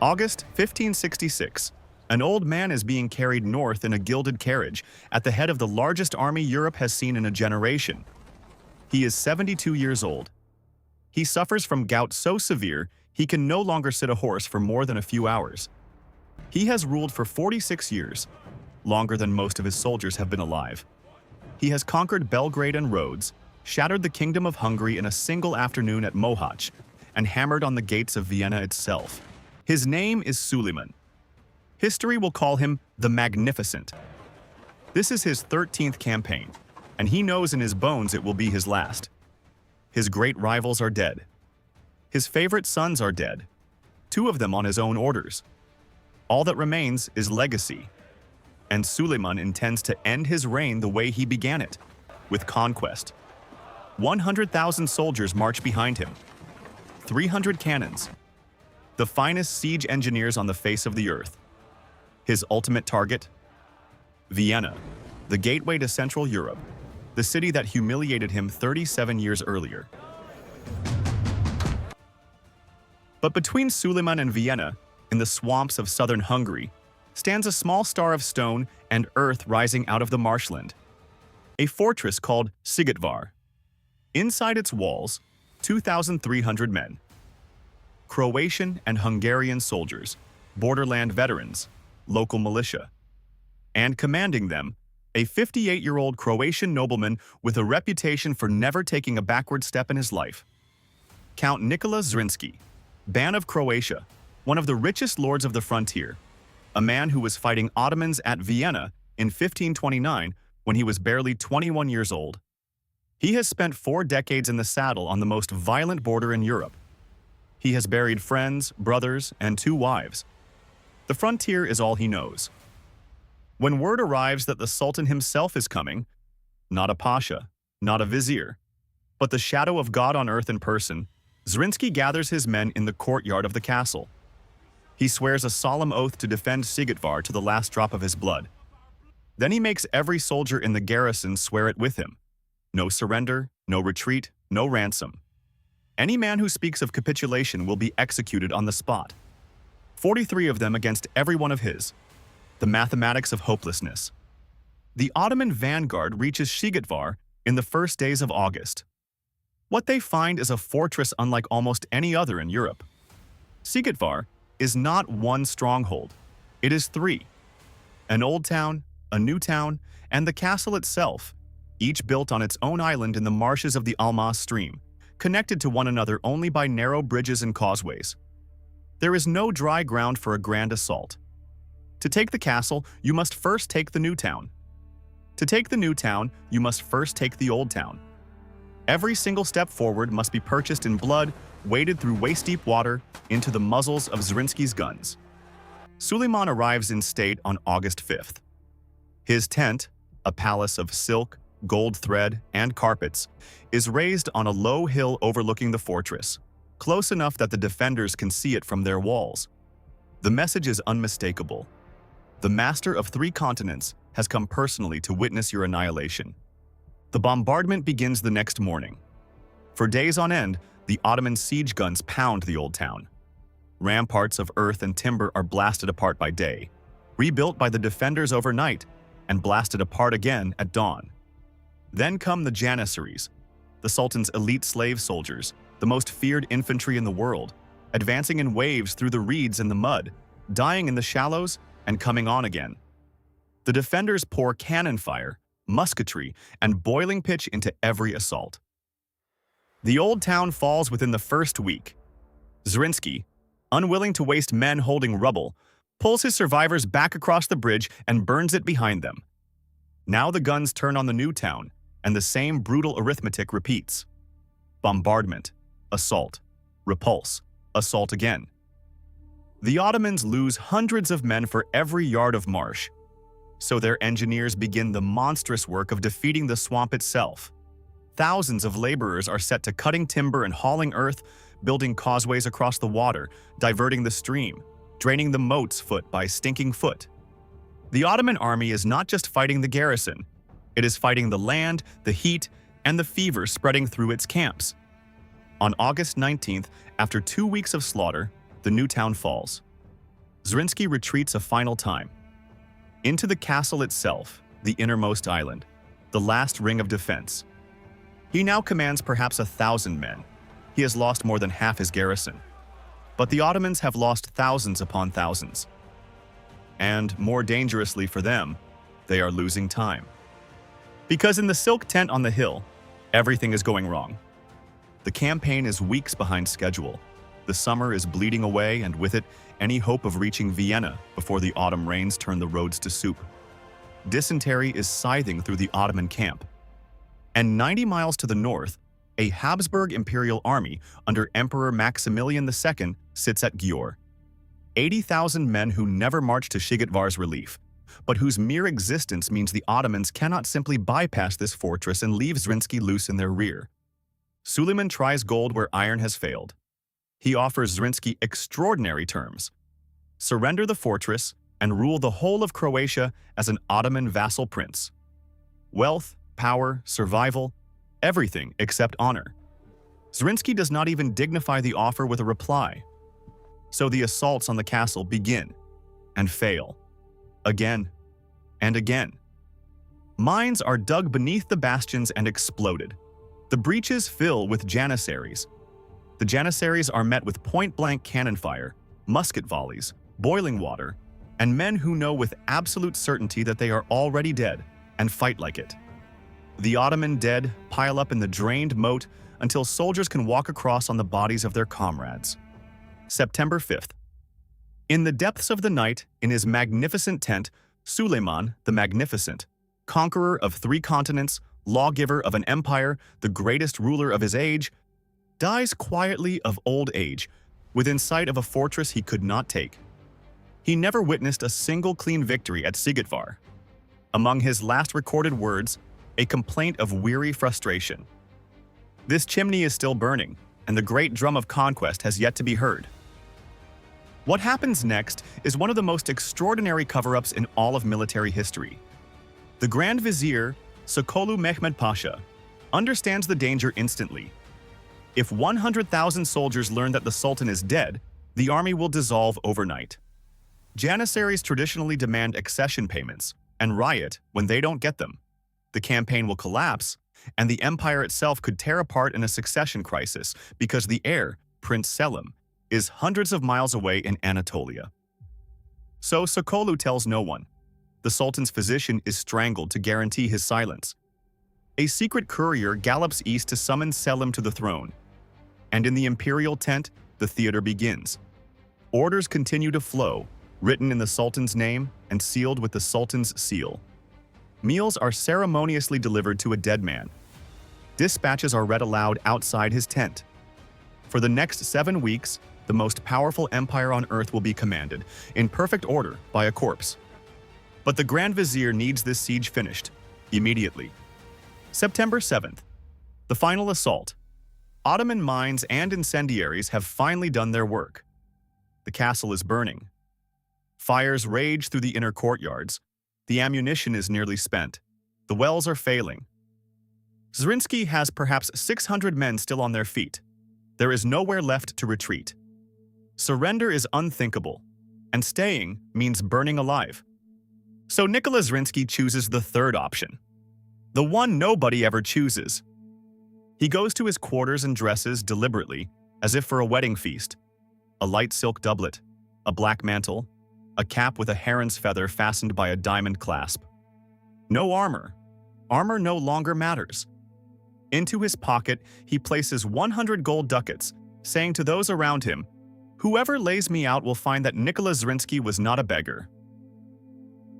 August 1566. An old man is being carried north in a gilded carriage at the head of the largest army Europe has seen in a generation. He is 72 years old. He suffers from gout so severe he can no longer sit a horse for more than a few hours. He has ruled for 46 years, longer than most of his soldiers have been alive. He has conquered Belgrade and Rhodes, shattered the kingdom of Hungary in a single afternoon at Mohacs, and hammered on the gates of Vienna itself. His name is Suleiman. History will call him the Magnificent. This is his 13th campaign, and he knows in his bones it will be his last. His great rivals are dead. His favorite sons are dead, 2 of them on his own orders. All that remains is legacy, and Suleiman intends to end his reign the way he began it, with conquest. 100,000 soldiers march behind him, 300 cannons, the finest siege engineers on the face of the earth. His ultimate target? Vienna, the gateway to Central Europe, the city that humiliated him 37 years earlier. But between Suleiman and Vienna, in the swamps of southern Hungary, stands a small star of stone and earth rising out of the marshland. A fortress called Szigetvar. Inside its walls, 2,300 men. Croatian and Hungarian soldiers, borderland veterans, local militia. And commanding them, a 58-year-old Croatian nobleman with a reputation for never taking a backward step in his life. Count Nikola Zrinski, Ban of Croatia, one of the richest lords of the frontier, a man who was fighting Ottomans at Vienna in 1529 when he was barely 21 years old. He has spent 4 decades in the saddle on the most violent border in Europe. He has buried friends, brothers, and 2 wives. The frontier is all he knows. When word arrives that the Sultan himself is coming, not a pasha, not a vizier, but the shadow of God on earth in person, Zrinski gathers his men in the courtyard of the castle. He swears a solemn oath to defend Szigetvar to the last drop of his blood. Then he makes every soldier in the garrison swear it with him. No surrender, no retreat, no ransom. Any man who speaks of capitulation will be executed on the spot. 43 of them against every one of his. The mathematics of hopelessness. The Ottoman vanguard reaches Szigetvar in the first days of August. What they find is a fortress unlike almost any other in Europe. Szigetvar is not one stronghold. It is 3. An old town, a new town, and the castle itself, each built on its own island in the marshes of the Almas stream, connected to one another only by narrow bridges and causeways. There is no dry ground for a grand assault. To take the castle, you must first take the new town. To take the new town, you must first take the old town. Every single step forward must be purchased in blood, waded through waist-deep water into the muzzles of Zrinski's guns. Suleiman arrives in state on August 5th. His tent, a palace of silk, gold thread, and carpets, is raised on a low hill overlooking the fortress, close enough that the defenders can see it from their walls. The message is unmistakable. The master of 3 continents has come personally to witness your annihilation. The bombardment begins the next morning. For days on end, the Ottoman siege guns pound the old town. Ramparts of earth and timber are blasted apart by day, rebuilt by the defenders overnight, and blasted apart again at dawn. Then come the janissaries, the Sultan's elite slave soldiers, the most feared infantry in the world, advancing in waves through the reeds and the mud, dying in the shallows, and coming on again. The defenders pour cannon fire, musketry, and boiling pitch into every assault. The old town falls within the first week. Zrinski, unwilling to waste men holding rubble, pulls his survivors back across the bridge and burns it behind them. Now the guns turn on the new town, and the same brutal arithmetic repeats. Bombardment, assault, repulse, assault again. The Ottomans lose hundreds of men for every yard of marsh, so their engineers begin the monstrous work of defeating the swamp itself. Thousands of laborers are set to cutting timber and hauling earth, building causeways across the water, diverting the stream, draining the moats foot by stinking foot. The Ottoman army is not just fighting the garrison, it is fighting the land, the heat, and the fever spreading through its camps. On August 19th, after 2 weeks of slaughter, the new town falls. Zrinski retreats a final time. Into the castle itself, the innermost island, the last ring of defense. He now commands perhaps 1,000 men. He has lost more than half his garrison. But the Ottomans have lost thousands upon thousands. And, more dangerously for them, they are losing time. Because in the silk tent on the hill, everything is going wrong. The campaign is weeks behind schedule. The summer is bleeding away, and with it, any hope of reaching Vienna before the autumn rains turn the roads to soup. Dysentery is scything through the Ottoman camp. And 90 miles to the north, a Habsburg imperial army under Emperor Maximilian II sits at Győr. 80,000 men who never marched to Szigetvar's relief, but whose mere existence means the Ottomans cannot simply bypass this fortress and leave Zrinski loose in their rear. Suleiman tries gold where iron has failed. He offers Zrinski extraordinary terms. Surrender the fortress and rule the whole of Croatia as an Ottoman vassal prince. Wealth, power, survival, everything except honor. Zrinski does not even dignify the offer with a reply. So the assaults on the castle begin and fail. Again and again. Mines are dug beneath the bastions and exploded. The breaches fill with janissaries. The janissaries are met with point-blank cannon fire, musket volleys, boiling water, and men who know with absolute certainty that they are already dead and fight like it. The Ottoman dead pile up in the drained moat until soldiers can walk across on the bodies of their comrades. September 5th. In the depths of the night, in his magnificent tent, Suleiman the Magnificent, conqueror of 3 continents, lawgiver of an empire, the greatest ruler of his age, dies quietly of old age, within sight of a fortress he could not take. He never witnessed a single clean victory at Szigetvar. Among his last recorded words, a complaint of weary frustration. This chimney is still burning, and the great drum of conquest has yet to be heard. What happens next is one of the most extraordinary cover-ups in all of military history. The Grand Vizier, Sultan Mehmed Pasha, understands the danger instantly. If 100,000 soldiers learn that the Sultan is dead, the army will dissolve overnight. Janissaries traditionally demand accession payments and riot when they don't get them. The campaign will collapse, and the empire itself could tear apart in a succession crisis because the heir, Prince Selim, is hundreds of miles away in Anatolia. So Sokolu tells no one. The Sultan's physician is strangled to guarantee his silence. A secret courier gallops east to summon Selim to the throne. And in the imperial tent, the theater begins. Orders continue to flow, written in the Sultan's name and sealed with the Sultan's seal. Meals are ceremoniously delivered to a dead man. Dispatches are read aloud outside his tent. For the next 7 weeks, the most powerful empire on earth will be commanded, in perfect order, by a corpse. But the Grand Vizier needs this siege finished, immediately. September 7th. The final assault. Ottoman mines and incendiaries have finally done their work. The castle is burning. Fires rage through the inner courtyards. The ammunition is nearly spent. The wells are failing. Zrinski has perhaps 600 men still on their feet. There is nowhere left to retreat. Surrender is unthinkable, and staying means burning alive. So Nikola Zrinski chooses the third option, the one nobody ever chooses. He goes to his quarters and dresses deliberately, as if for a wedding feast. A light silk doublet, a black mantle, a cap with a heron's feather fastened by a diamond clasp. No armor. Armor no longer matters. Into his pocket, he places 100 gold ducats, saying to those around him, "Whoever lays me out will find that Nikola Zrinski was not a beggar."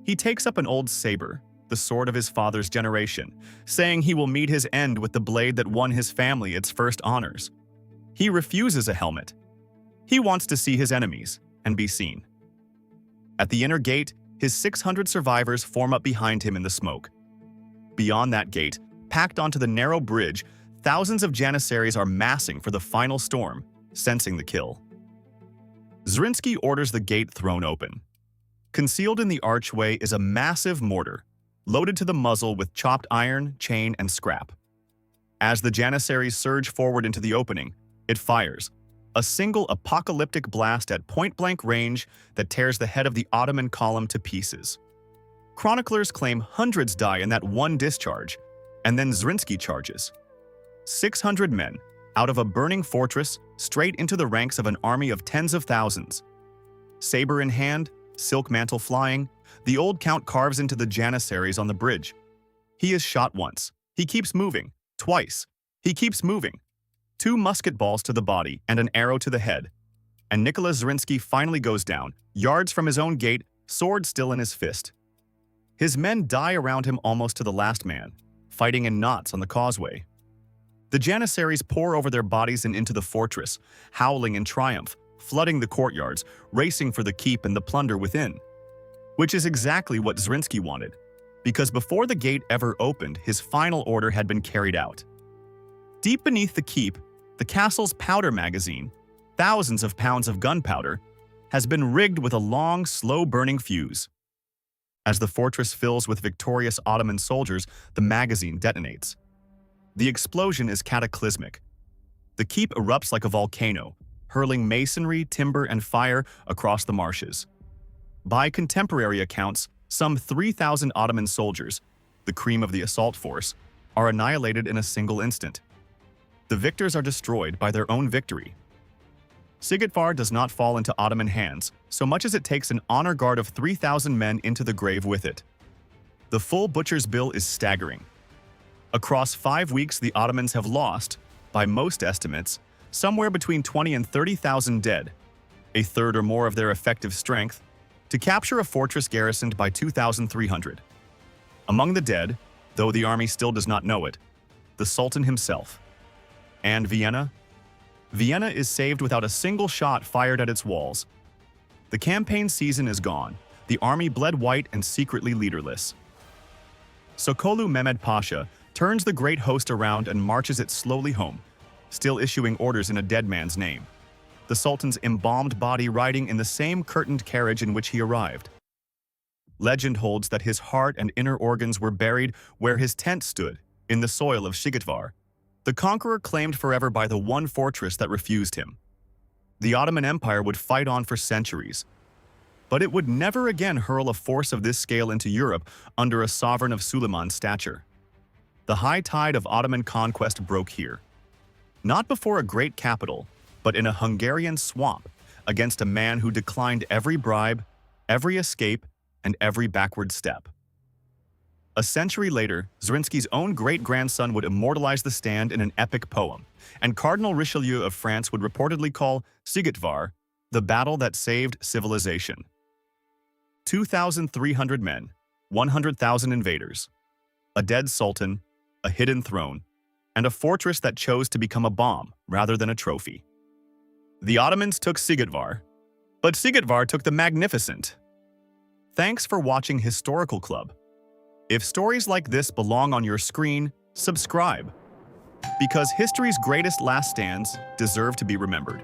He takes up an old saber, the sword of his father's generation, saying he will meet his end with the blade that won his family its first honors. He refuses a helmet. He wants to see his enemies and be seen. At the inner gate, his 600 survivors form up behind him in the smoke. Beyond that gate, packed onto the narrow bridge, thousands of janissaries are massing for the final storm, sensing the kill. Zrinski orders the gate thrown open. Concealed in the archway is a massive mortar, loaded to the muzzle with chopped iron, chain, and scrap. As the janissaries surge forward into the opening, it fires. a single apocalyptic blast at point-blank range that tears the head of the Ottoman column to pieces. Chroniclers claim hundreds die in that one discharge, and then Zrinski charges. 600 men, out of a burning fortress, straight into the ranks of an army of tens of thousands. Saber in hand, silk mantle flying, the old count carves into the janissaries on the bridge. He is shot once. He keeps moving. Twice. He keeps moving. 2 musket balls to the body and an arrow to the head. And Nikola Zrinski finally goes down, yards from his own gate, sword still in his fist. His men die around him almost to the last man, fighting in knots on the causeway. The janissaries pour over their bodies and into the fortress, howling in triumph, flooding the courtyards, racing for the keep and the plunder within. Which is exactly what Zrinski wanted, because before the gate ever opened, his final order had been carried out. Deep beneath the keep, the castle's powder magazine, thousands of pounds of gunpowder, has been rigged with a long, slow-burning fuse. As the fortress fills with victorious Ottoman soldiers, the magazine detonates. The explosion is cataclysmic. The keep erupts like a volcano, hurling masonry, timber, and fire across the marshes. By contemporary accounts, some 3,000 Ottoman soldiers, the cream of the assault force, are annihilated in a single instant. The victors are destroyed by their own victory. Szigetvar does not fall into Ottoman hands, so much as it takes an honor guard of 3,000 men into the grave with it. The full butcher's bill is staggering. Across 5 weeks, the Ottomans have lost, by most estimates, somewhere between 20 and 30,000 dead, a third or more of their effective strength, to capture a fortress garrisoned by 2,300. Among the dead, though the army still does not know it, the Sultan himself. And Vienna? Vienna is saved without a single shot fired at its walls. The campaign season is gone, the army bled white and secretly leaderless. Sokolu Mehmed Pasha turns the great host around and marches it slowly home, still issuing orders in a dead man's name. The Sultan's embalmed body riding in the same curtained carriage in which he arrived. Legend holds that his heart and inner organs were buried where his tent stood, in the soil of Szigetvar, the conqueror claimed forever by the one fortress that refused him. The Ottoman Empire would fight on for centuries, but it would never again hurl a force of this scale into Europe under a sovereign of Suleiman's stature. The high tide of Ottoman conquest broke here. Not before a great capital, but in a Hungarian swamp, against a man who declined every bribe, every escape, and every backward step. A century later, Zrinski's own great-grandson would immortalize the stand in an epic poem, and Cardinal Richelieu of France would reportedly call Szigetvar the battle that saved civilization. 2,300 men, 100,000 invaders, a dead sultan, a hidden throne, and a fortress that chose to become a bomb rather than a trophy. The Ottomans took Szigetvar, but Szigetvar took the Magnificent. Thanks for watching Historical Club. If stories like this belong on your screen, subscribe, because history's greatest last stands deserve to be remembered.